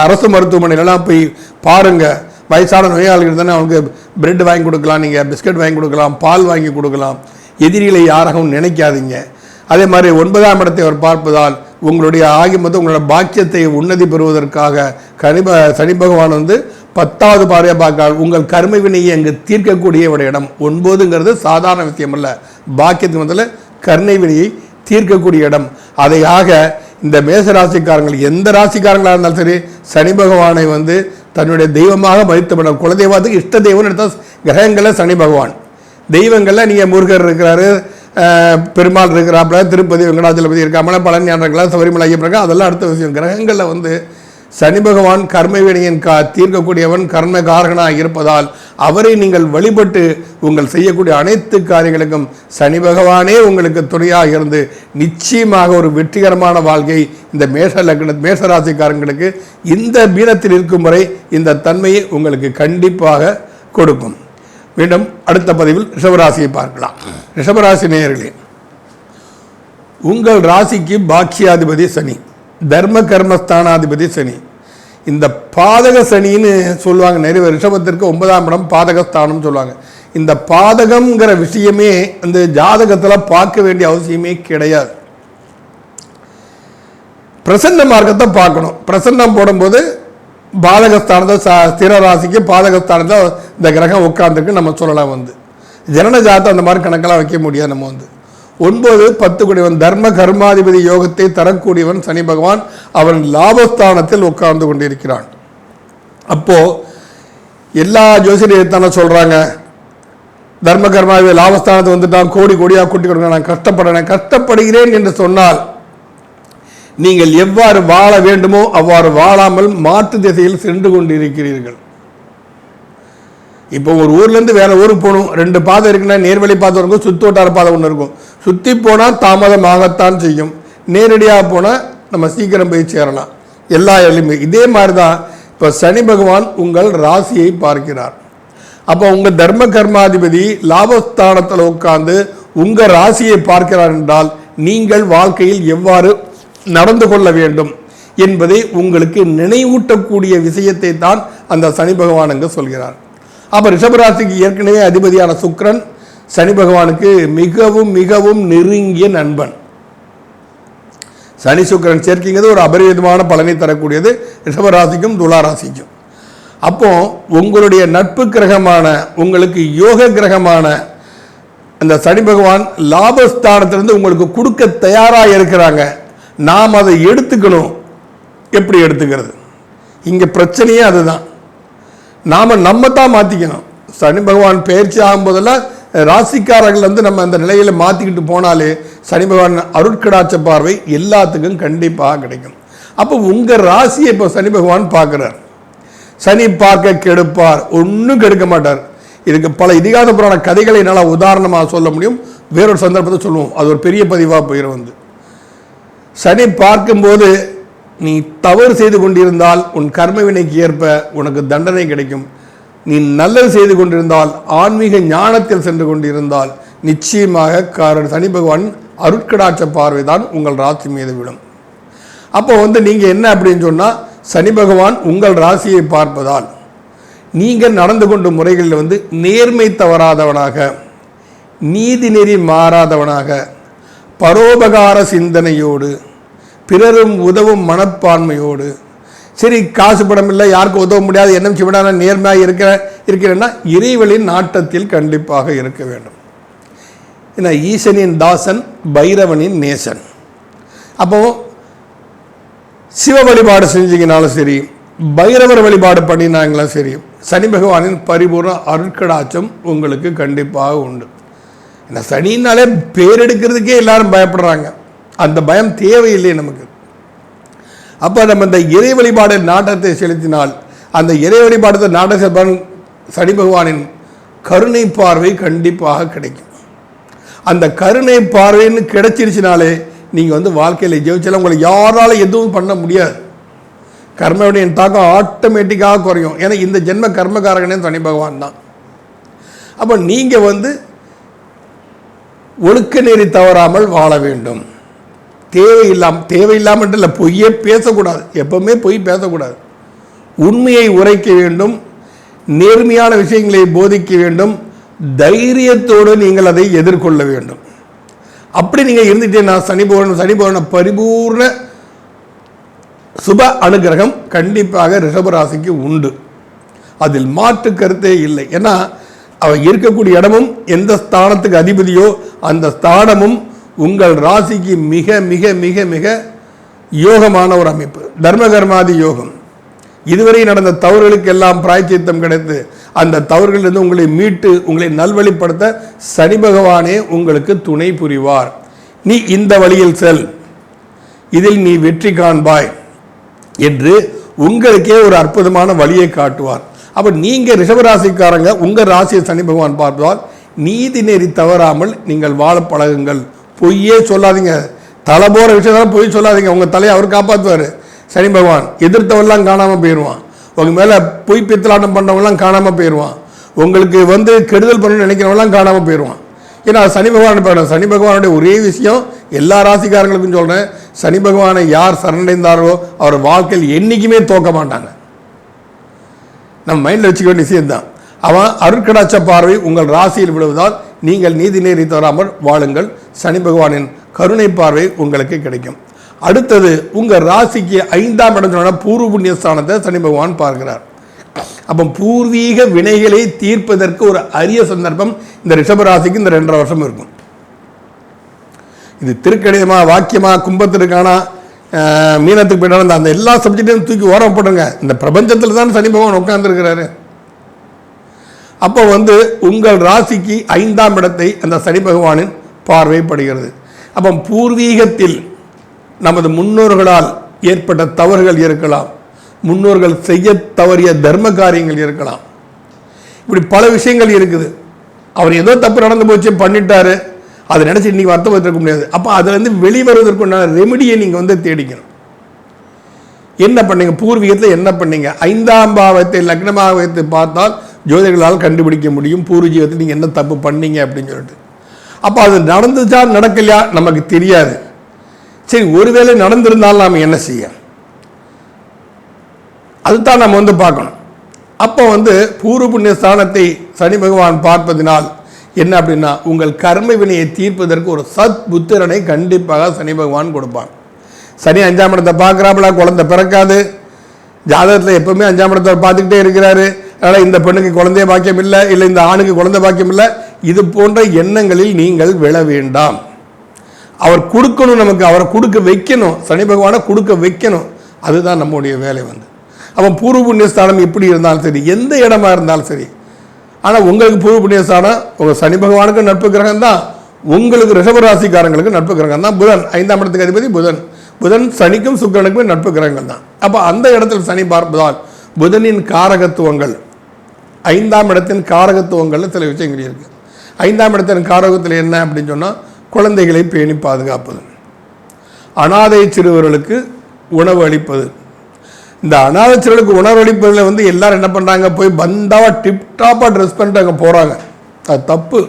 அரசு மருத்துவமனையிலலாம் போய் பாருங்க, வயசான நோயாளிகள் தானே அவங்களுக்கு பிரெட் வாங்கி கொடுக்கலாம், நீங்கள் பிஸ்கட் வாங்கி கொடுக்கலாம், பால் வாங்கி கொடுக்கலாம். எதிரிகளை யாராகவும் நினைக்காதீங்க. அதே மாதிரி 9ஆம் இடத்தை அவர் பார்ப்பதால் உங்களுடைய உங்களோட பாக்கியத்தை உன்னதி பெறுவதற்காக சனி பகவான் 10வது பார்வையாக பார்க்கிறார். உங்கள் கர்ம வினையை அங்கு தீர்க்கக்கூடிய ஒரு இடம். 9ங்கிறது சாதாரண விஷயம் அல்ல, பாக்கியத்துக்கு கர்ணை வினையை தீர்க்கக்கூடிய இடம். அதையாக இந்த மேசராசிக்காரங்கள் எந்த ராசிக்காரங்களாக இருந்தாலும் சரி, சனி பகவானை தன்னுடைய தெய்வமாக மதித்தப்படும். குலதெய்வத்துக்கு இஷ்ட தெய்வம்னு எடுத்தால் கிரகங்களில் சனி பகவான். தெய்வங்களில் நீங்கள் முருகர் இருக்கிறாரு, பெருமாள் இருக்கிறாப்புல, திருப்பதி வெங்கடாச்சலபதி இருக்காமல, பழனி ஆண்டர்களாக, சபரிமலை ஐயப்பன், அதெல்லாம் அடுத்த விஷயம். கிரகங்களில் சனி பகவான் கர்மவினையின் தீர்க்கக்கூடியவன், கர்ம காரகனாக இருப்பதால் அவரை நீங்கள் வழிபட்டு உங்கள் செய்யக்கூடிய அனைத்து காரியங்களுக்கும் சனி பகவானே உங்களுக்கு துணையாக இருந்து நிச்சயமாக ஒரு வெற்றிகரமான வாழ்க்கை இந்த மேசராசிக்காரங்களுக்கு இந்த பீனத்தில் இருக்கும் வரை இந்த தன்மையை உங்களுக்கு கண்டிப்பாக கொடுக்கும். மீண்டும் அடுத்த பதிவில் ரிஷபராசியை பார்க்கலாம். ரிஷபராசி நேயர்களே, உங்கள் ராசிக்கு பாக்கியாதிபதி சனி, தர்ம கர்மஸ்தானாதிபதி சனி. இந்த பாதக சனின்னு சொல்லுவாங்க. நிறைய ரிஷபத்திற்கு 9ஆம் இடம் பாதகஸ்தானம் சொல்லுவாங்க. இந்த பாதகம்ங்கிற விஷயமே அந்த ஜாதகத்தில் பார்க்க வேண்டிய அவசியமே கிடையாது. பிரசன்ன மார்க்கத்தை பார்க்கணும். பிரசன்னம் போடும்போது பாதகஸ்தானத்தை ஸ்திர ராசிக்கு பாதகஸ்தானத்தை இந்த கிரகம் உட்கார்ந்துருக்கு நம்ம சொல்லலாம். ஜனன ஜாதகம் அந்த மாதிரி கணக்கெல்லாம் வைக்க முடியாது. நம்ம 9, 10 கூடியவன் தர்ம கர்மாதிபதி யோகத்தை தரக்கூடியவன் சனி பகவான். அவன் லாபஸ்தானத்தில் உட்கார்ந்து கொண்டிருக்கிறான். அப்போ எல்லா ஜோசியத்தான சொல்றாங்க, தர்ம கர்மாதிபதி லாபஸ்தானத்தை வந்துட்டான், கோடி கோடியாக கூட்டி கொடுங்க, நான் கஷ்டப்படுகிறேன் என்று சொன்னால் நீங்கள் எவ்வாறு வாழ வேண்டுமோ அவ்வாறு வாழாமல் மாற்று திசையில் சென்று கொண்டிருக்கிறீர்கள். இப்போ ஒரு ஊர்லேருந்து வேற ஊருக்கு போகணும், 2 பாதை இருக்குன்னா நேர்வழி பாதை இருக்கும், சுற்று வட்டார பாதை ஒன்று இருக்கும். சுற்றி போனால் தாமதமாகத்தான் செய்யும், நேரடியாக போனால் நம்ம சீக்கிரம் போய் சேரலாம். எல்லா எளிமை இதே மாதிரி தான். இப்போ சனி பகவான் உங்கள் ராசியை பார்க்கிறார். அப்போ உங்கள் தர்ம கர்மாதிபதி லாபஸ்தானத்தில் உட்கார்ந்து உங்கள் ராசியை பார்க்கிறார் என்றால் நீங்கள் வாழ்க்கையில் எவ்வாறு நடந்து கொள்ள வேண்டும் என்பதை உங்களுக்கு நினைவூட்டக்கூடிய விஷயத்தை தான் அந்த சனி பகவான் அங்கு சொல்கிறார். அப்போ ரிஷபராசிக்கு ஏற்கனவே அதிபதியான சுக்கிரன் சனி பகவானுக்கு மிகவும் மிகவும் நெருங்கிய நண்பன். சனி சுக்கிரன் சேர்க்கைங்கிறது ஒரு அபரிவிதமான பலனை தரக்கூடியது ரிஷபராசிக்கும் துளாராசிக்கும். அப்போ உங்களுடைய நட்பு கிரகமான, உங்களுக்கு யோக கிரகமான அந்த சனி பகவான் லாபஸ்தானத்திலிருந்து உங்களுக்கு கொடுக்க தயாராக இருக்கிறாங்க. நாம் அதை எடுத்துக்கணும். எப்படி எடுத்துக்கிறது? இங்கே பிரச்சனையே அதுதான். நம்ம தான் மாற்றிக்கணும். சனி பகவான் பயிற்சி ஆகும்போதெல்லாம் ராசிக்காரர்கள் வந்து நம்ம அந்த நிலையில் மாற்றிக்கிட்டு போனாலே சனி பகவான் அருட்கடாட்ச பார்வை எல்லாத்துக்கும் கண்டிப்பாக கிடைக்கும். அப்போ உங்கள் ராசியை இப்போ சனி பகவான் பார்க்குறார். சனி பார்க்க கெடுப்பார், ஒன்றும் கெடுக்க மாட்டார். இதுக்கு பல இதிகாச புராண கதைகளை என்னால் உதாரணமாக சொல்ல முடியும். வேறொரு சந்தர்ப்பத்தை சொல்லுவோம், அது ஒரு பெரிய பதிவாக போயிடும். வந்து சனி பார்க்கும்போது நீ தவறு செய்து கொண்டிருந்தால் உன் கர்ம வினைக்கு ஏற்ப உனக்கு தண்டனை கிடைக்கும். நீ நல்லது செய்து கொண்டிருந்தால், ஆன்மீக ஞானத்தில் சென்று கொண்டிருந்தால் நிச்சயமாக சனி பகவான் அருட்கடாட்ச பார்வை தான் உங்கள் ராசி மீது விடும். அப்போ வந்து நீங்கள் என்ன அப்படின்னு சொன்னால், சனி பகவான் உங்கள் ராசியை பார்ப்பதால் நீங்கள் நடந்து கொண்ட முறைகளில் வந்து நேர்மை தவறாதவனாக, நீதி நெறி மாறாதவனாக, பரோபகார சிந்தனையோடு, பிறரும் உதவும் மனப்பான்மையோடு, சரி காசு படம் இல்லை, யாருக்கும் உதவ முடியாது, எண்ணம் சிவடான நேர்மையாக இருக்கிறேன்னா இறைவனின் நாட்டத்தில் கண்டிப்பாக இருக்க வேண்டும். ஏன்னா ஈசனின் தாசன், பைரவனின் நேசன். அப்போ சிவ வழிபாடு செஞ்சீங்கனாலும் சரி, பைரவர் வழிபாடு பண்ணினாங்களும் சரி, சனி பகவானின் பரிபூர்ண அருட்கடாட்சம் உங்களுக்கு கண்டிப்பாக உண்டு. ஏன்னா சனினாலே பேரெடுக்கிறதுக்கே எல்லாரும் பயப்படுறாங்க. அந்த பயம் தேவையில்லை நமக்கு. அப்போ நம்ம இந்த இறை வழிபாடு நாட்டத்தை செலுத்தினால், அந்த இறை வழிபாடு நாட்ட சனி பகவானின் கருணை பார்வை கண்டிப்பாக கிடைக்கும். அந்த கருணை பார்வைன்னு கிடைச்சிருச்சுனாலே நீங்கள் வந்து வாழ்க்கையில் ஜெயிச்சாலும் உங்களை யாராலும் எதுவும் பண்ண முடியாது. கர்மவுடைய தாக்கம் ஆட்டோமேட்டிக்காக குறையும். ஏன்னா இந்த ஜென்ம கர்மகாரகனே சனி பகவான் தான். அப்போ நீங்கள் வந்து ஒழுக்க நெறி தவறாமல் வாழ வேண்டும். தேவையில்லாமல் இல்லை, பொய்யே பேசக்கூடாது. எப்பவுமே பொய் பேசக்கூடாது. உண்மையை உரைக்க வேண்டும். நேர்மையான விஷயங்களை போதிக்க வேண்டும். தைரியத்தோடு நீங்கள் அதை எதிர்கொள்ள வேண்டும். அப்படி நீங்கள் இருந்துட்டேன்னா சனி பகவான பரிபூர்ண சுப அனுகிரகம் கண்டிப்பாக ரிஷபராசிக்கு உண்டு. அதில் மாற்று கருத்தே இல்லை. ஏன்னா அவர் இருக்கக்கூடிய இடமும் எந்த ஸ்தானத்துக்கு அதிபதியோ அந்த ஸ்தானமும் உங்கள் ராசிக்கு மிக மிக மிக மிக யோகமான ஒரு அமைப்பு. தர்மகர்மாதி யோகம். இதுவரை நடந்த தவறுகளுக்கு எல்லாம் பிராயச்சித்தம் கிடைத்து அந்த தவறுகளிலிருந்து உங்களை மீட்டு உங்களை நல்வழிப்படுத்த சனி பகவானே உங்களுக்கு துணை புரிவார். நீ இந்த வழியில் செல், இதில் நீ வெற்றி காண்பாய் என்று உங்களுக்கே ஒரு அற்புதமான வழியை காட்டுவார். அப்போ நீங்கள் ரிஷபராசிக்காரங்க உங்கள் ராசியை சனி பகவான் பார்ப்பதால் நீதி நெறி தவறாமல் நீங்கள் வாழ பழகுங்கள். பொய்யே சொல்லாதீங்க. தலை போகிற விஷயத்தால் பொய் சொல்லாதீங்க. உங்கள் தலையை அவர் காப்பாற்றுவார். சனி பகவான் எதிர்த்தவெல்லாம் காணாமல் போயிடுவான். உங்கள் மேலே பொய் பித்தலாட்டம் பண்ணவங்களாம் காணாமல் போயிடுவான். உங்களுக்கு வந்து கெடுதல் பண்ணணும்னு நினைக்கிறவங்களாம் காணாமல் போயிடுவான். ஏன்னா சனி பகவான் சனி பகவானுடைய ஒரே விஷயம் எல்லா ராசிக்காரங்களுக்கும் சொல்கிறேன், சனி பகவானை யார் சரணடைந்தாரோ அவர் வாழ்க்கையில் என்றைக்குமே தோக்க மாட்டாங்க. நம்ம மைண்டில் வச்சுக்க வேண்டிய விஷயம்தான். அவன் அருட்கடாட்ச பார்வை உங்கள் ராசியில் விடுவதால் நீங்கள் நீதி நேரி தவறாமல் வாழுங்கள். சனி பகவானின் கருணை பார்வை உங்களுக்கு கிடைக்கும். அடுத்தது உங்கள் ராசிக்கு 5ஆம் இடம் சொன்ன பூர்வ புண்ணியஸ்தானத்தை சனி பகவான் பார்க்கிறார். அப்போ பூர்வீக வினைகளை தீர்ப்பதற்கு ஒரு அரிய சந்தர்ப்பம் இந்த ரிஷபராசிக்கு இந்த 2.5 வருஷம் இருக்கும். இது திருக்கணிதமா வாக்கியமா கும்பத்திற்கான மீனத்துக்கு போயிட்டாலும் அந்த எல்லா சப்ஜெக்டையும் தூக்கி ஓரம் போடுங்க. இந்த பிரபஞ்சத்தில் தான் சனி பகவான் உட்கார்ந்துருக்கிறாரு. அப்போ வந்து உங்கள் ராசிக்கு 5ஆம் இடத்தை அந்த சனி பகவானின் பார்வைப்படுகிறது. அப்போ பூர்வீகத்தில் நமது முன்னோர்களால் ஏற்பட்ட தவறுகள் இருக்கலாம், முன்னோர்கள் செய்ய தவறிய தர்ம காரியங்கள் இருக்கலாம், இப்படி பல விஷயங்கள் இருக்குது. அவர் ஏதோ தப்பு நடந்து போச்சு பண்ணிட்டாரு, அதை நினச்சி இன்னைக்கு வருத்தம் வைத்திருக்க முடியாது. அப்போ அதுலேருந்து வெளிவருவதற்குண்டான ரெமிடியை நீங்கள் வந்து தேடிக்கணும். என்ன பண்ணீங்க பூர்வீகத்தில், என்ன பண்ணீங்க? 5ஆம் பாவத்தை லக்னமாக வைத்து பார்த்தால் ஜோதிடர்களால் கண்டுபிடிக்க முடியும் பூர்வீகத்தில் நீங்கள் என்ன தப்பு பண்ணீங்க அப்படின்னு சொல்லிட்டு. அப்போ அது நடந்துச்சா நடக்கலையா நமக்கு தெரியாது. சரி, ஒருவேளை நடந்திருந்தாலும் நாம் என்ன செய்ய, அதுதான் நம்ம பார்க்கணும். அப்போ பூர்வ புண்ணிய ஸ்தானத்தை சனி பகவான் பார்ப்பதினால் என்ன அப்படின்னா, உங்கள் கர்ம வினையை தீர்ப்பதற்கு ஒரு சத் புத்திரனை கண்டிப்பாக சனி பகவான் கொடுப்பான். சனி 5ஆம் இடத்தை பார்க்குறாப்புல, குழந்தை பிறக்காது. ஜாதகத்தில் எப்பவுமே 5ஆம் இடத்தை பார்த்துக்கிட்டே இருக்கிறாரு. அதனால் இந்த பெண்ணுக்கு குழந்தைய பாக்கியம் இல்லை, இல்லை இந்த ஆணுக்கு குழந்தை பாக்கியம் இல்லை, இது போன்ற எண்ணங்களில் நீங்கள் விழ வேண்டாம். அவர் கொடுக்கணும், நமக்கு அவரை கொடுக்க வைக்கணும், சனி பகவானை கொடுக்க வைக்கணும். அதுதான் நம்முடைய வேலை. அவன் பூர்வ புண்ணிய ஸ்தானம் எப்படி இருந்தாலும் சரி, எந்த இடமா இருந்தாலும் சரி. ஆனால் உங்களுக்கு பூர்வ புண்ணிய ஸ்தானம் உங்கள் சனி பகவானுக்கு நட்பு கிரகம் தான், உங்களுக்கு ரிஷபராசிக்காரங்களுக்கு நட்பு கிரகம் தான் புதன். 5ஆம் இடத்துக்கு அதிபதி புதன். புதன் சனிக்கும் சுக்கிரனுக்குமே நட்பு கிரகங்கள் தான். அப்போ அந்த இடத்தில் சனி பார்ப்பதால் புதனின் காரகத்துவங்கள், 5ஆம் இடத்தின் காரகத்துவங்கள்னு சில விஷயங்கள் இருக்குது. 5ஆம் இடத்தின் காரகத்தில் என்ன அப்படின்னு சொன்னால், குழந்தைகளை பேணி பாதுகாப்பது, அனாதை சிறுவர்களுக்கு உணவு அளிப்பது. இந்த அனாதை சிறுவர்களுக்கு உணவு அளிப்பதில் எல்லாரும் என்ன பண்ணுறாங்க, போய் பந்தாவாக டிப்டாப்பாக ட்ரெஸ் பண்ணிட்டு அங்கே போகிறாங்க. அது தப்பு.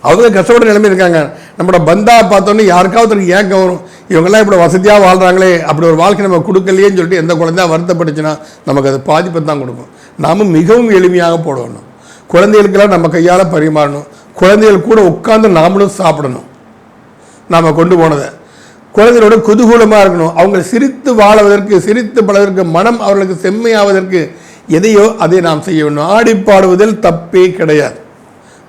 அவங்க கஷ்டப்பட்ட நிலைமை இருக்காங்க. நம்மளோட பந்தாவை பார்த்தோன்னே யாருக்காவது ஏக்கம் வரும், இவங்கெல்லாம் இப்படி வசதியாக வாழ்கிறாங்களே, அப்படி ஒரு வாழ்க்கை நம்ம கொடுக்கலையேன்னு சொல்லிட்டு எந்த குழந்தையா வருத்தப்பட்டுச்சுன்னா நமக்கு அது பாதிப்பை தான் கொடுக்கும். நாம் மிகவும் எளிமையாக போடணும். குழந்தைகளுக்கெல்லாம் நம்ம கையால் பரிமாறணும். குழந்தைகள் கூட உட்காந்து நாமளும் சாப்பிடணும். நாம் கொண்டு போனதை குழந்தைகளோட குதூகூலமாக இருக்கணும். அவங்க சிரித்து வாழுவதற்கு, சிரித்து பழவதற்கு, மனம் அவர்களுக்கு செம்மையாவதற்கு எதையோ அதை நாம் செய்ய வேண்டும். ஆடி பாடுவதில் தப்பே கிடையாது.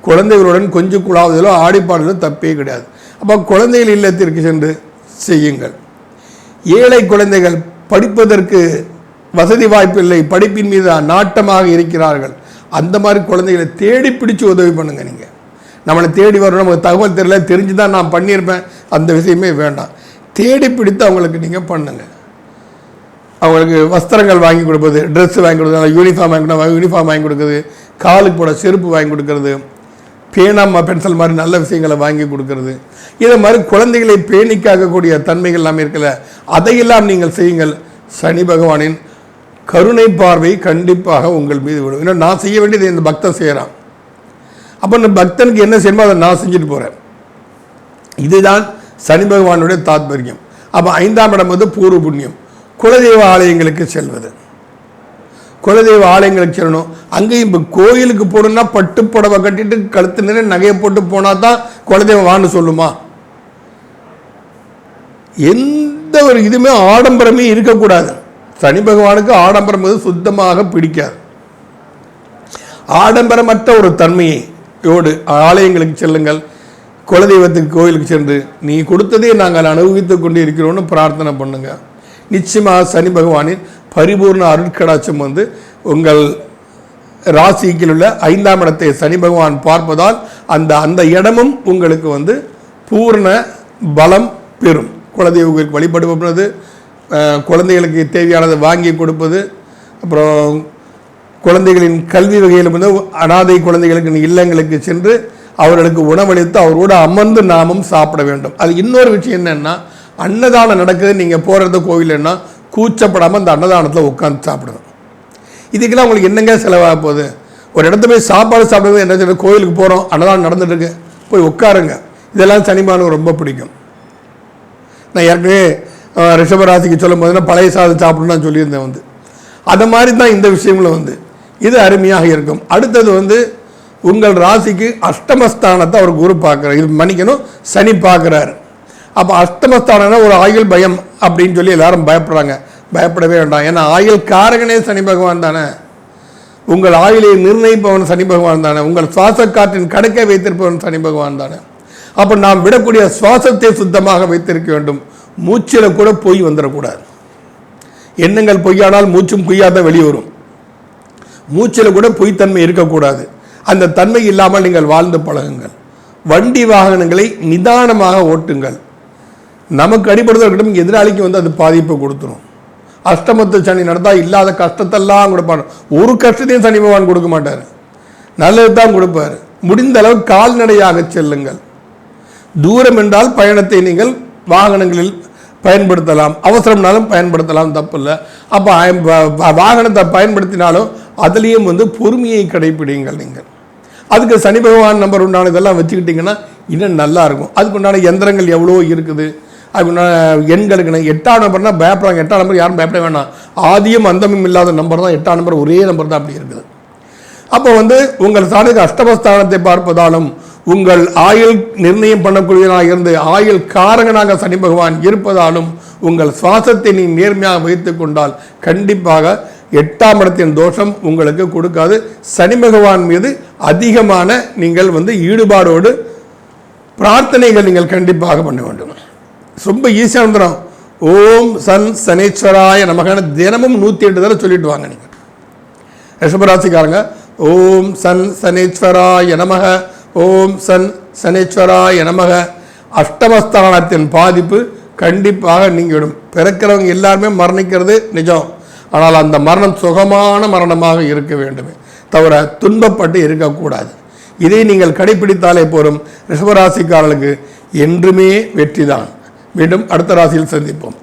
குழந்தைகளுடன் கொஞ்சம் குழாவதிலோ ஆடி பாடுவதில் தப்பே கிடையாது. அப்போ குழந்தைகள் இல்லத்திற்கு சென்று செய்யுங்கள். ஏழை குழந்தைகள் படிப்பதற்கு வசதி வாய்ப்பில்லை, படிப்பின் மீது நாட்டமாக இருக்கிறார்கள். அந்த மாதிரி குழந்தைகளை தேடி பிடிச்சி உதவி பண்ணுங்கள். நீங்கள் நம்மளை தேடி வரணும், நமக்கு தகவல் தெரியல, தெரிஞ்சு தான் நான் பண்ணியிருப்பேன், அந்த விஷயமே வேண்டாம். தேடி பிடித்து அவங்களுக்கு நீங்கள் பண்ணுங்கள். அவங்களுக்கு வஸ்திரங்கள் வாங்கி கொடுப்பது, ட்ரெஸ்ஸு வாங்கி கொடுக்குறது, யூனிஃபார்ம் வாங்கி கொடுக்குறது, காலுக்கு போட செருப்பு வாங்கி கொடுக்கறது, பேனா பென்சில் மாதிரி நல்ல விஷயங்களை வாங்கி கொடுக்கறது. இதை மாதிரி குழந்தைகளை பேணி காக்கக்கூடிய தன்மைகள் எல்லாமே இருக்கல, அதையெல்லாம் நீங்கள் செய்யுங்கள். சனி பகவானின் கருணை பார்வை கண்டிப்பாக உங்கள் மீது விடும். ஏன்னா நான் செய்ய வேண்டியது இந்த பக்தன் செய்கிறான். அப்போ இந்த பக்தனுக்கு என்ன செய்யணுமோ அதை நான் செஞ்சுட்டு போகிறேன். இதுதான் சனி பகவானுடைய தாத்பரியம். அப்போ 5ஆம் இடம் பூர்வ புண்ணியம். குலதெய்வ ஆலயங்களுக்கு செல்வது, குலதெய்வ ஆலயங்களுக்கு செல்லணும். அங்கேயும் இப்போ கோயிலுக்கு போகணுன்னா பட்டு புடவை கட்டிட்டு கழுத்து நிறைய நகையை போட்டு போனால் தான் குலதெய்வம் வான்னு சொல்லுமா? எந்த ஒரு இதுவுமே ஆடம்பரமே இருக்கக்கூடாது. சனி பகவானுக்கு ஆடம்பரம் சுத்தமாக பிடிக்காது. ஆடம்பரமற்ற ஒரு தன்மையோடு ஆலயங்களுக்கு செல்லுங்கள். குலதெய்வத்துக்கு கோயிலுக்கு சென்று நீ கொடுத்ததே நாங்கள் அனுபவித்து கொண்டு இருக்கிறோன்னு பிரார்த்தனை பண்ணுங்க. நிச்சயமாக சனி பகவானின் பரிபூர்ண அருட்கடாட்சம் உங்கள் ராசிக்கு உள்ள 5ஆம் இடத்தை சனி பகவான் பார்ப்பதால் அந்த இடமும் உங்களுக்கு பூர்ண பலம் பெறும். குலதெய்வங்களுக்கு வழிபடுவது, குழந்தைகளுக்கு தேவையானதை வாங்கி கொடுப்பது, அப்புறம் குழந்தைகளின் கல்வி வகையில் அனாதை குழந்தைகளுக்கு இல்லங்களுக்கு சென்று அவர்களுக்கு உணவளித்து அவரோடு அமர்ந்து நாமும் சாப்பிட வேண்டும். அது இன்னொரு விஷயம் என்னென்னா, அன்னதானம் நடக்குது, நீங்கள் போகிறது கோவில்னா கூச்சப்படாமல் அந்த அன்னதானத்தில் உட்காந்து சாப்பிடணும். இதுக்கெல்லாம் உங்களுக்கு என்னங்க செலவாக போகுது? ஒரு இடத்த போய் சாப்பாடு சாப்பிடுறது என்ன சொல்ல, கோயிலுக்கு போகிறோம், அன்னதானம் நடந்துட்டுருக்கு, போய் உட்காருங்க. இதெல்லாம் சனிமானுக்கு ரொம்ப பிடிக்கும். நான் ஏற்கனவே ரிஷபராசிக்கு சொல்லும் போதுன்னா பழைய சாதம் சாப்பிடணும்னு நான் சொல்லியிருந்தேன். அது மாதிரி தான் இந்த விஷயங்களும் இது அருமையாக இருக்கும். அடுத்தது உங்கள் ராசிக்கு அஷ்டமஸ்தானத்தை அவர் குரு பார்க்குறாரு. இது மன்னிக்கணும், சனி பார்க்குறாரு. அப்போ அஷ்டமஸ்தானம்னா ஒரு ஆயுள் பயம் அப்படின்னு சொல்லி எல்லாரும் பயப்படுறாங்க. பயப்படவே வேண்டாம். ஏன்னா ஆயுள் காரகனே சனி பகவான் தானே. உங்கள் ஆயுளை நிர்ணயிப்பவன் சனி பகவான் தானே. உங்கள் சுவாச காற்றின் கணக்கை வைத்திருப்பவன் சனி பகவான் தானே. அப்போ நாம் விடக்கூடிய சுவாசத்தை சுத்தமாக வைத்திருக்க வேண்டும். மூச்சில் கூட பொய் வந்துடக்கூடாது. எண்ணங்கள் பொய்யானால் மூச்சும் பொய்யாதான் வெளியே வரும். மூச்சில் கூட பொய்த்தன்மை இருக்கக்கூடாது. அந்த தன்மை இல்லாமல் நீங்கள் வாழ்ந்து பழகுங்கள். வண்டி வாகனங்களை நிதானமாக ஓட்டுங்கள். நமக்கு அடிபடுவதற்கிட்டும் எதிராளிக்கு அது பாதிப்பை கொடுத்துரும். அஷ்டமத்து சனி நடந்தால் இல்லாத கஷ்டத்தெல்லாம் கொடுப்பார். ஒரு கஷ்டத்தையும் சனி பகவான் கொடுக்க மாட்டார், நல்லது தான் கொடுப்பார். முடிந்த அளவு கால்நடையாக செல்லுங்கள். தூரம் என்றால் பயணத்தை நீங்கள் வாகனங்களில் பயன்படுத்தலாம், அவசரம்னாலும் பயன்படுத்தலாம், தப்பு இல்லை. அப்போ வாகனத்தை பயன்படுத்தினாலும் அதுலேயும் பொறுமையை கடைபிடிங்கள் நீங்கள். அதுக்கு சனி பகவான் நம்பர் உண்டான இதெல்லாம் வச்சுக்கிட்டிங்கன்னா இன்னும் நல்லா இருக்கும். அதுக்கு உண்டான எந்திரங்கள் எவ்வளோ இருக்குது, அதுக்கு உண்டான எண்களுக்கு 8ஆம் நம்பர்னால் பயப்படுறாங்க. 8ஆம் நம்பர் யாரும் பயப்பட வேண்டாம். ஆதியும் அந்தமும் இல்லாத நம்பர் தான் 8ஆம் நம்பர், ஒரே நம்பர் தான் அப்படி இருக்குது. அப்போ உங்கள் ஸ்தானத்துக்கு அஷ்டமஸ்தானத்தை பார்ப்பதாலும் உங்கள் ஆயுள் நிர்ணயம் பண்ணக்கூடியவனாக இருந்து ஆயுள் காரகனாக சனி பகவான் இருப்பதாலும் உங்கள் சுவாசத்தை நீ நேர்மையாக வைத்து கொண்டால் கண்டிப்பாக 8ஆம் இடத்தின் தோஷம் உங்களுக்கு கொடுக்காது. சனி பகவான் மீது அதிகமான நீங்கள் ஈடுபாடோடு பிரார்த்தனைகள் நீங்கள் கண்டிப்பாக பண்ண வேண்டும். ரொம்ப ஈஸியாக வந்துடும். ஓம் சன் சனீஸ்வராய நமகான தினமும் 108 தடவை சொல்லிட்டு வாங்க. நீங்கள் ரிஷபராசிக்காரங்க ஓம் சன் சனீஸ்வராய நமக, ஓம் சன் சனீஸ்வராய நமக. அஷ்டமஸ்தானத்தின் பாதிப்பு கண்டிப்பாக நீங்கிவிடும். பிறக்கிறவங்க எல்லாருமே மரணிக்கிறது நிஜம். ஆனால் அந்த மரணம் சுகமான மரணமாக இருக்க வேண்டுமே தவிர துன்பப்பட்டு இருக்கக்கூடாது. இதை நீங்கள் கடைபிடித்தாலே போதும். ரிஷபராசிக்காரர்களுக்கு என்றுமே வெற்றிதான். மீண்டும் அடுத்த ராசியில் சந்திப்போம்.